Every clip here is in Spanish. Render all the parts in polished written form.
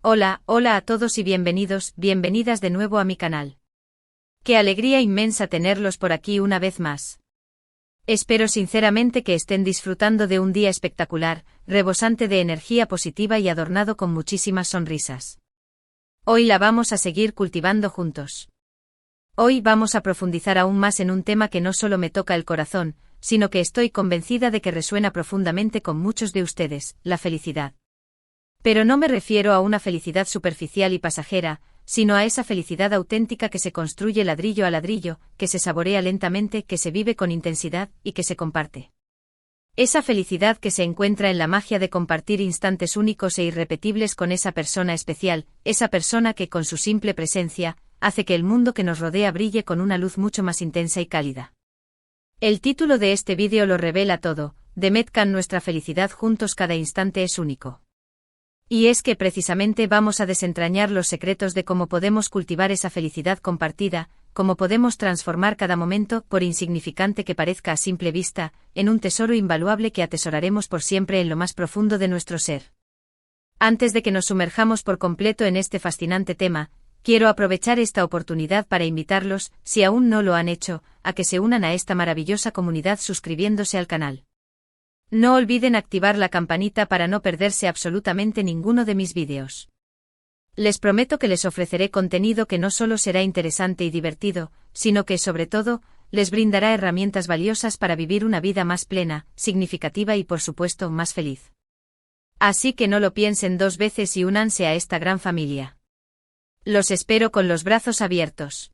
Hola, hola a todos y bienvenidos, bienvenidas de nuevo a mi canal. Qué alegría inmensa tenerlos por aquí una vez más. Espero sinceramente que estén disfrutando de un día espectacular, rebosante de energía positiva y adornado con muchísimas sonrisas. Hoy la vamos a seguir cultivando juntos. Hoy vamos a profundizar aún más en un tema que no solo me toca el corazón, sino que estoy convencida de que resuena profundamente con muchos de ustedes, la felicidad. Pero no me refiero a una felicidad superficial y pasajera, sino a esa felicidad auténtica que se construye ladrillo a ladrillo, que se saborea lentamente, que se vive con intensidad y que se comparte. Esa felicidad que se encuentra en la magia de compartir instantes únicos e irrepetibles con esa persona especial, esa persona que con su simple presencia, hace que el mundo que nos rodea brille con una luz mucho más intensa y cálida. El título de este vídeo lo revela todo, de Metcalf: nuestra felicidad juntos cada instante es único. Y es que precisamente vamos a desentrañar los secretos de cómo podemos cultivar esa felicidad compartida, cómo podemos transformar cada momento, por insignificante que parezca a simple vista, en un tesoro invaluable que atesoraremos por siempre en lo más profundo de nuestro ser. Antes de que nos sumerjamos por completo en este fascinante tema, quiero aprovechar esta oportunidad para invitarlos, si aún no lo han hecho, a que se unan a esta maravillosa comunidad suscribiéndose al canal. No olviden activar la campanita para no perderse absolutamente ninguno de mis vídeos. Les prometo que les ofreceré contenido que no solo será interesante y divertido, sino que, sobre todo, les brindará herramientas valiosas para vivir una vida más plena, significativa y, por supuesto, más feliz. Así que no lo piensen dos veces y únanse a esta gran familia. Los espero con los brazos abiertos.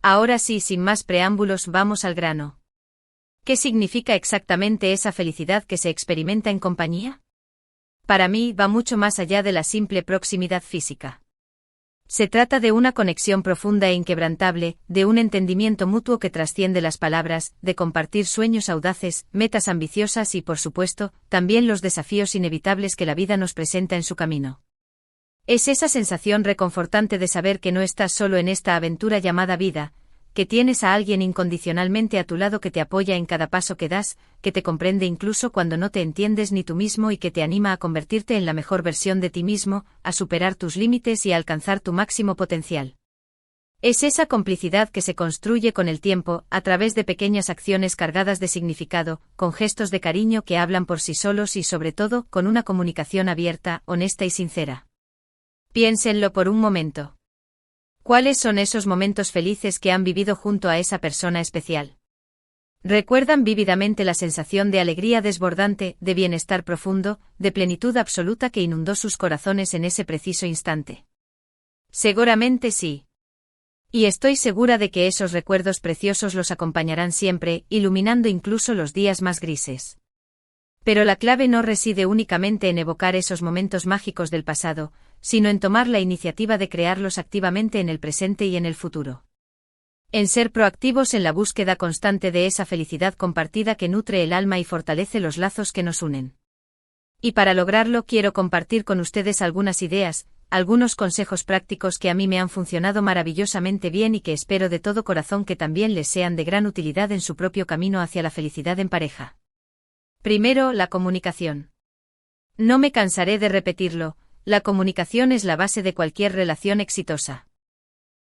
Ahora sí, sin más preámbulos, vamos al grano. ¿Qué significa exactamente esa felicidad que se experimenta en compañía? Para mí, va mucho más allá de la simple proximidad física. Se trata de una conexión profunda e inquebrantable, de un entendimiento mutuo que trasciende las palabras, de compartir sueños audaces, metas ambiciosas y, por supuesto, también los desafíos inevitables que la vida nos presenta en su camino. Es esa sensación reconfortante de saber que no estás solo en esta aventura llamada vida, que tienes a alguien incondicionalmente a tu lado que te apoya en cada paso que das, que te comprende incluso cuando no te entiendes ni tú mismo y que te anima a convertirte en la mejor versión de ti mismo, a superar tus límites y a alcanzar tu máximo potencial. Es esa complicidad que se construye con el tiempo, a través de pequeñas acciones cargadas de significado, con gestos de cariño que hablan por sí solos y sobre todo, con una comunicación abierta, honesta y sincera. Piénsenlo por un momento. ¿Cuáles son esos momentos felices que han vivido junto a esa persona especial? ¿Recuerdan vívidamente la sensación de alegría desbordante, de bienestar profundo, de plenitud absoluta que inundó sus corazones en ese preciso instante? Seguramente sí. Y estoy segura de que esos recuerdos preciosos los acompañarán siempre, iluminando incluso los días más grises. Pero la clave no reside únicamente en evocar esos momentos mágicos del pasado, sino en tomar la iniciativa de crearlos activamente en el presente y en el futuro. En ser proactivos en la búsqueda constante de esa felicidad compartida que nutre el alma y fortalece los lazos que nos unen. Y para lograrlo quiero compartir con ustedes algunas ideas, algunos consejos prácticos que a mí me han funcionado maravillosamente bien y que espero de todo corazón que también les sean de gran utilidad en su propio camino hacia la felicidad en pareja. Primero, la comunicación. No me cansaré de repetirlo, la comunicación es la base de cualquier relación exitosa.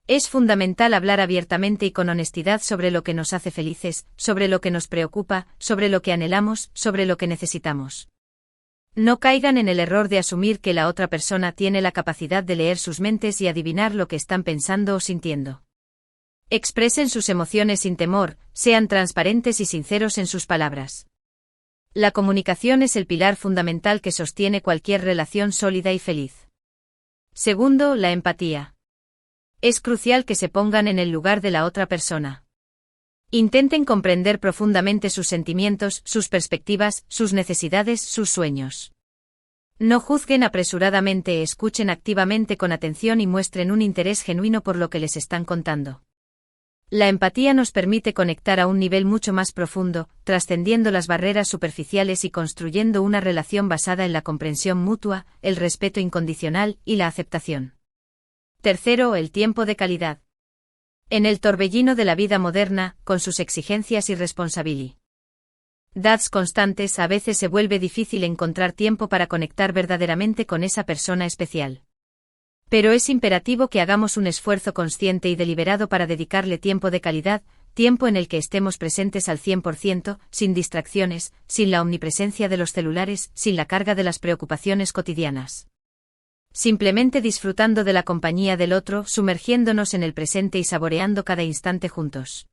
Es fundamental hablar abiertamente y con honestidad sobre lo que nos hace felices, sobre lo que nos preocupa, sobre lo que anhelamos, sobre lo que necesitamos. No caigan en el error de asumir que la otra persona tiene la capacidad de leer sus mentes y adivinar lo que están pensando o sintiendo. Expresen sus emociones sin temor, sean transparentes y sinceros en sus palabras. La comunicación es el pilar fundamental que sostiene cualquier relación sólida y feliz. Segundo, la empatía. Es crucial que se pongan en el lugar de la otra persona. Intenten comprender profundamente sus sentimientos, sus perspectivas, sus necesidades, sus sueños. No juzguen apresuradamente, escuchen activamente con atención y muestren un interés genuino por lo que les están contando. La empatía nos permite conectar a un nivel mucho más profundo, trascendiendo las barreras superficiales y construyendo una relación basada en la comprensión mutua, el respeto incondicional y la aceptación. Tercero, el tiempo de calidad. En el torbellino de la vida moderna, con sus exigencias y responsabilidades constantes, a veces se vuelve difícil encontrar tiempo para conectar verdaderamente con esa persona especial. Pero es imperativo que hagamos un esfuerzo consciente y deliberado para dedicarle tiempo de calidad, tiempo en el que estemos presentes al 100%, sin distracciones, sin la omnipresencia de los celulares, sin la carga de las preocupaciones cotidianas. Simplemente disfrutando de la compañía del otro, sumergiéndonos en el presente y saboreando cada instante juntos.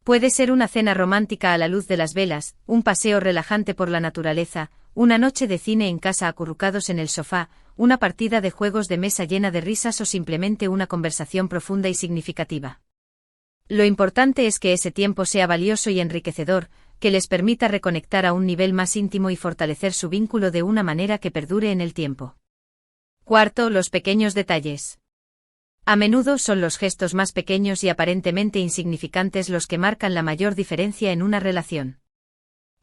Puede ser una cena romántica a la luz de las velas, un paseo relajante por la naturaleza, una noche de cine en casa acurrucados en el sofá, una partida de juegos de mesa llena de risas o simplemente una conversación profunda y significativa. Lo importante es que ese tiempo sea valioso y enriquecedor, que les permita reconectar a un nivel más íntimo y fortalecer su vínculo de una manera que perdure en el tiempo. Cuarto, los pequeños detalles. A menudo son los gestos más pequeños y aparentemente insignificantes los que marcan la mayor diferencia en una relación.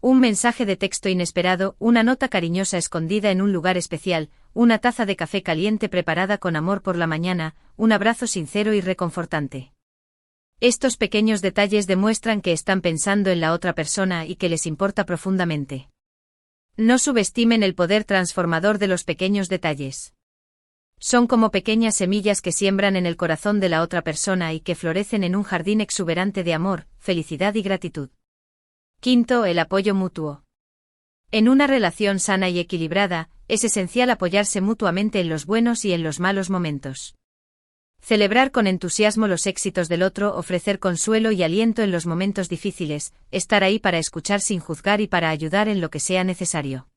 Un mensaje de texto inesperado, una nota cariñosa escondida en un lugar especial, una taza de café caliente preparada con amor por la mañana, un abrazo sincero y reconfortante. Estos pequeños detalles demuestran que están pensando en la otra persona y que les importa profundamente. No subestimen el poder transformador de los pequeños detalles. Son como pequeñas semillas que siembran en el corazón de la otra persona y que florecen en un jardín exuberante de amor, felicidad y gratitud. Quinto, el apoyo mutuo. En una relación sana y equilibrada, es esencial apoyarse mutuamente en los buenos y en los malos momentos. Celebrar con entusiasmo los éxitos del otro, ofrecer consuelo y aliento en los momentos difíciles, estar ahí para escuchar sin juzgar y para ayudar en lo que sea necesario.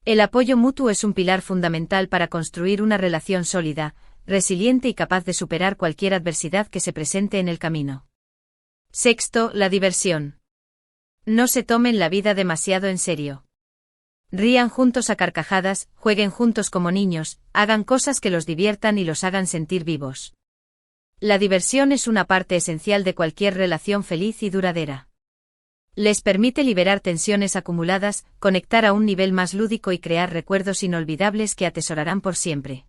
El apoyo mutuo es un pilar fundamental para construir una relación sólida, resiliente y capaz de superar cualquier adversidad que se presente en el camino. Sexto, la diversión. No se tomen la vida demasiado en serio. Rían juntos a carcajadas, jueguen juntos como niños, hagan cosas que los diviertan y los hagan sentir vivos. La diversión es una parte esencial de cualquier relación feliz y duradera. Les permite liberar tensiones acumuladas, conectar a un nivel más lúdico y crear recuerdos inolvidables que atesorarán por siempre.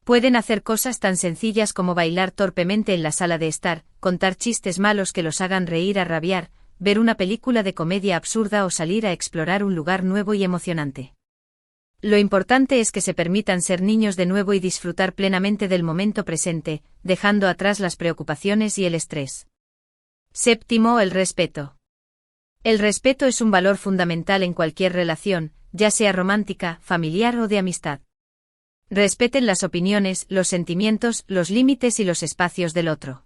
Pueden hacer cosas tan sencillas como bailar torpemente en la sala de estar, contar chistes malos que los hagan reír a rabiar, ver una película de comedia absurda o salir a explorar un lugar nuevo y emocionante. Lo importante es que se permitan ser niños de nuevo y disfrutar plenamente del momento presente, dejando atrás las preocupaciones y el estrés. Séptimo, el respeto. El respeto es un valor fundamental en cualquier relación, ya sea romántica, familiar o de amistad. Respeten las opiniones, los sentimientos, los límites y los espacios del otro.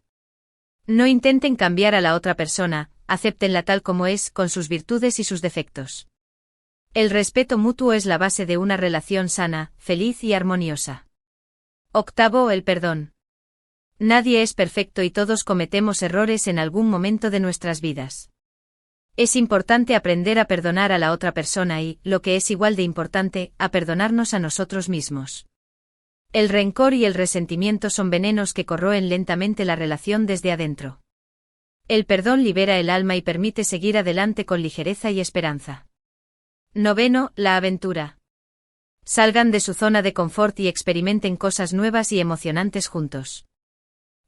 No intenten cambiar a la otra persona, acéptenla tal como es, con sus virtudes y sus defectos. El respeto mutuo es la base de una relación sana, feliz y armoniosa. Octavo, el perdón. Nadie es perfecto y todos cometemos errores en algún momento de nuestras vidas. Es importante aprender a perdonar a la otra persona y, lo que es igual de importante, a perdonarnos a nosotros mismos. El rencor y el resentimiento son venenos que corroen lentamente la relación desde adentro. El perdón libera el alma y permite seguir adelante con ligereza y esperanza. Noveno, la aventura. Salgan de su zona de confort y experimenten cosas nuevas y emocionantes juntos.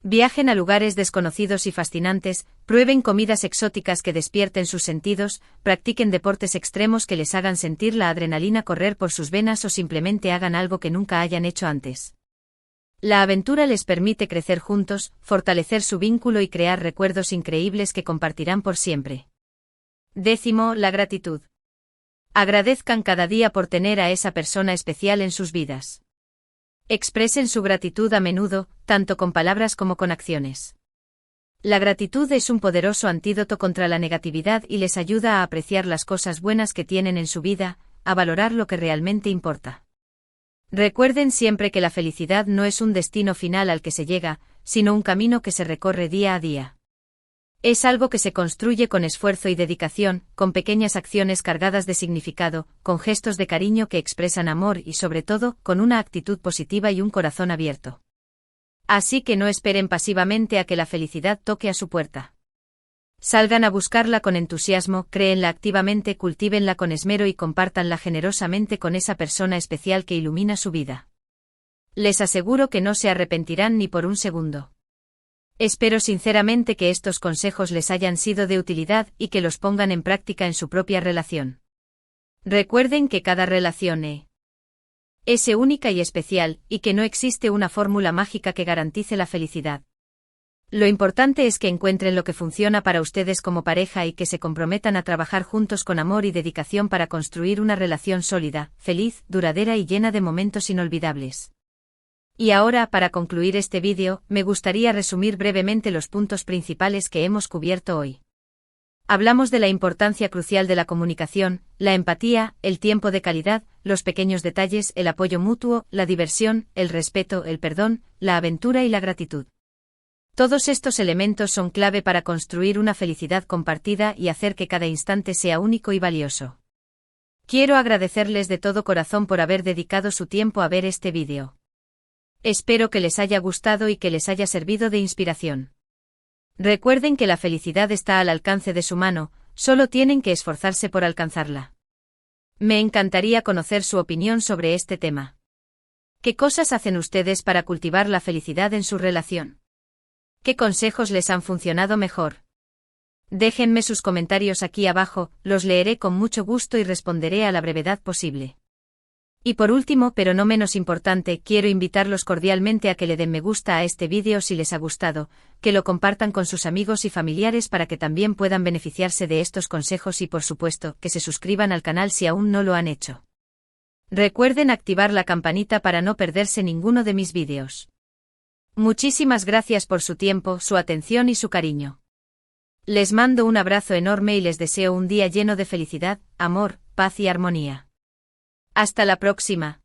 Viajen a lugares desconocidos y fascinantes, prueben comidas exóticas que despierten sus sentidos, practiquen deportes extremos que les hagan sentir la adrenalina correr por sus venas o simplemente hagan algo que nunca hayan hecho antes. La aventura les permite crecer juntos, fortalecer su vínculo y crear recuerdos increíbles que compartirán por siempre. Décimo, la gratitud. Agradezcan cada día por tener a esa persona especial en sus vidas. Expresen su gratitud a menudo, tanto con palabras como con acciones. La gratitud es un poderoso antídoto contra la negatividad y les ayuda a apreciar las cosas buenas que tienen en su vida, a valorar lo que realmente importa. Recuerden siempre que la felicidad no es un destino final al que se llega, sino un camino que se recorre día a día. Es algo que se construye con esfuerzo y dedicación, con pequeñas acciones cargadas de significado, con gestos de cariño que expresan amor y sobre todo, con una actitud positiva y un corazón abierto. Así que no esperen pasivamente a que la felicidad toque a su puerta. Salgan a buscarla con entusiasmo, créenla activamente, cultívenla con esmero y compártanla generosamente con esa persona especial que ilumina su vida. Les aseguro que no se arrepentirán ni por un segundo. Espero sinceramente que estos consejos les hayan sido de utilidad y que los pongan en práctica en su propia relación. Recuerden que cada relación es Es única y especial, y que no existe una fórmula mágica que garantice la felicidad. Lo importante es que encuentren lo que funciona para ustedes como pareja y que se comprometan a trabajar juntos con amor y dedicación para construir una relación sólida, feliz, duradera y llena de momentos inolvidables. Y ahora, para concluir este vídeo, me gustaría resumir brevemente los puntos principales que hemos cubierto hoy. Hablamos de la importancia crucial de la comunicación, la empatía, el tiempo de calidad, los pequeños detalles, el apoyo mutuo, la diversión, el respeto, el perdón, la aventura y la gratitud. Todos estos elementos son clave para construir una felicidad compartida y hacer que cada instante sea único y valioso. Quiero agradecerles de todo corazón por haber dedicado su tiempo a ver este vídeo. Espero que les haya gustado y que les haya servido de inspiración. Recuerden que la felicidad está al alcance de su mano, solo tienen que esforzarse por alcanzarla. Me encantaría conocer su opinión sobre este tema. ¿Qué cosas hacen ustedes para cultivar la felicidad en su relación? ¿Qué consejos les han funcionado mejor? Déjenme sus comentarios aquí abajo, los leeré con mucho gusto y responderé a la brevedad posible. Y por último, pero no menos importante, quiero invitarlos cordialmente a que le den me gusta a este vídeo si les ha gustado, que lo compartan con sus amigos y familiares para que también puedan beneficiarse de estos consejos y por supuesto, que se suscriban al canal si aún no lo han hecho. Recuerden activar la campanita para no perderse ninguno de mis vídeos. Muchísimas gracias por su tiempo, su atención y su cariño. Les mando un abrazo enorme y les deseo un día lleno de felicidad, amor, paz y armonía. Hasta la próxima.